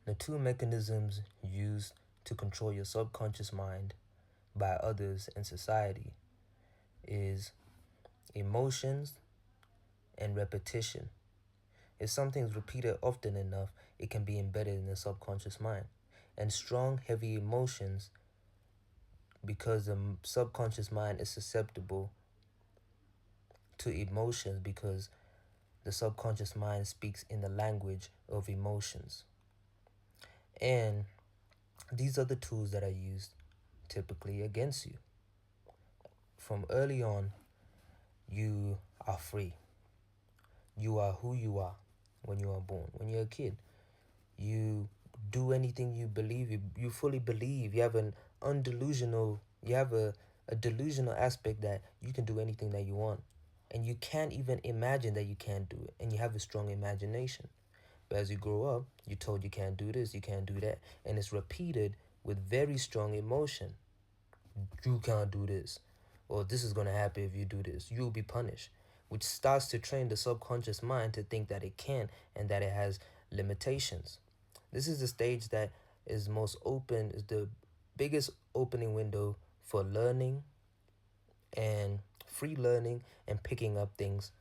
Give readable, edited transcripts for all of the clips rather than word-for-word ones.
The two mechanisms used to control your subconscious mind by others in society is emotions and repetition. If something is repeated often enough, it can be embedded in the subconscious mind. And strong, heavy emotions, because the subconscious mind is susceptible to emotions, because the subconscious mind speaks in the language of emotions. And these are the tools that are used typically against you. From early on, you are free. You are who you are when you are born. When you're a kid, you do anything you believe. You fully believe. You have a delusional aspect that you can do anything that you want. And you can't even imagine that you can't do it. And you have a strong imagination. But as you grow up, you're told you can't do this, you can't do that. And it's repeated with very strong emotion. You can't do this. Or this is going to happen if you do this. You'll be punished. Which starts to train the subconscious mind to think that it can and that it has limitations. This is the stage that is most open, is the biggest opening window for learning and free learning and picking up things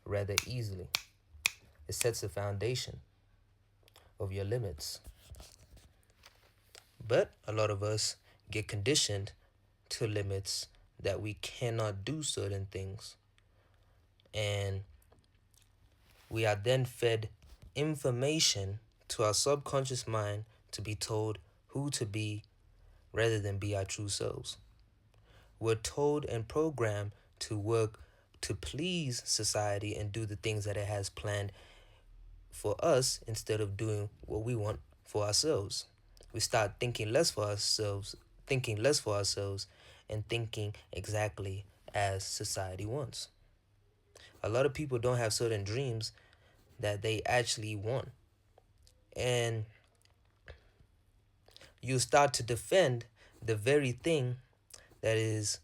rather easily. It sets the foundation of your limits. But a lot of us get conditioned to limits that we cannot do certain things. And we are then fed information to our subconscious mind to be told who to be rather than be our true selves. We're told and programmed to work to please society and do the things that it has planned for us instead of doing what we want for ourselves. We start thinking less for ourselves, and thinking exactly as society wants. A lot of people don't have certain dreams that they actually want. And you start to defend the very thing that is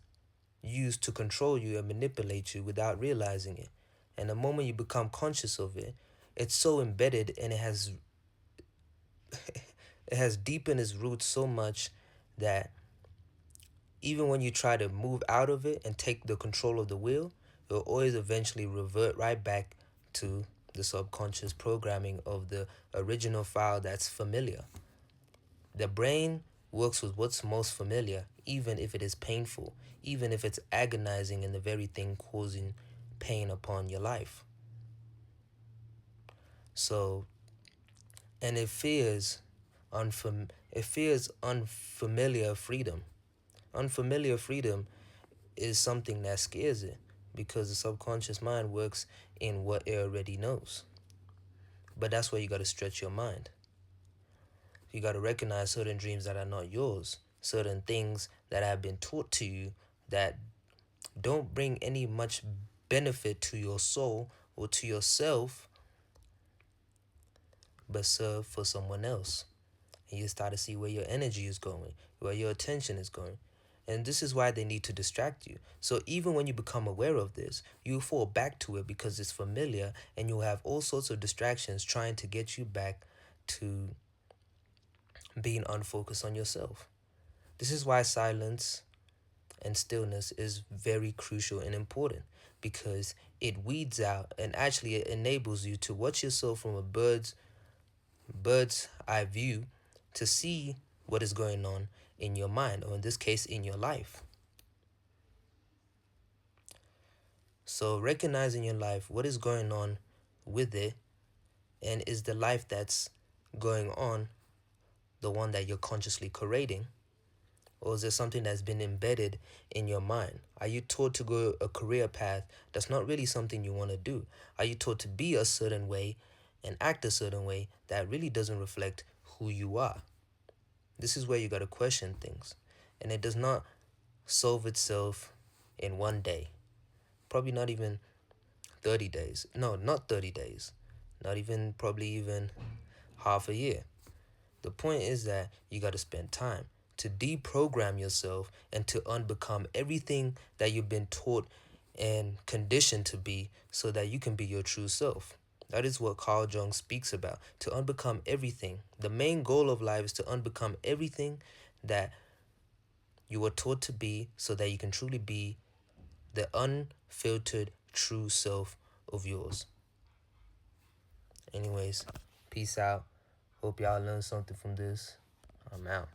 used to control you and manipulate you without realizing it. And the moment you become conscious of it, it's so embedded and it has deepened its roots so much that even when you try to move out of it and take the control of the wheel, you'll always eventually revert right back to the subconscious programming of the original file that's familiar. The brain works with what's most familiar, even if it is painful, even if it's agonizing and the very thing causing pain upon your life. So, and it fears unfamiliar freedom. Unfamiliar freedom is something that scares it because the subconscious mind works in what it already knows. But that's where you got to stretch your mind. You got to recognize certain dreams that are not yours, certain things that have been taught to you that don't bring any much benefit to your soul or to yourself, but serve for someone else. And you start to see where your energy is going, where your attention is going. And this is why they need to distract you. So even when you become aware of this, you fall back to it because it's familiar, and you'll have all sorts of distractions trying to get you back to being unfocused on yourself. This is why silence and stillness is very crucial and important, because it weeds out and actually it enables you to watch yourself from a bird's eye view to see what is going on in your mind, or in this case in your life. So recognizing your life, what is going on with it, and is the life that's going on the one that you're consciously creating, or is there something that's been embedded in your mind? Are you taught to go a career path that's not really something you want to do? Are you taught to be a certain way and act a certain way that really doesn't reflect who you are? This is where you got to question things. And it does not solve itself in one day. Probably not even 30 days. No, not 30 days. Not even, probably even half a year. The point is that you got to spend time to deprogram yourself and to unbecome everything that you've been taught and conditioned to be, so that you can be your true self. That is what Carl Jung speaks about. To unbecome everything. The main goal of life is to unbecome everything that you were taught to be, so that you can truly be the unfiltered true self of yours. Anyways, peace out. Hope y'all learned something from this. I'm out.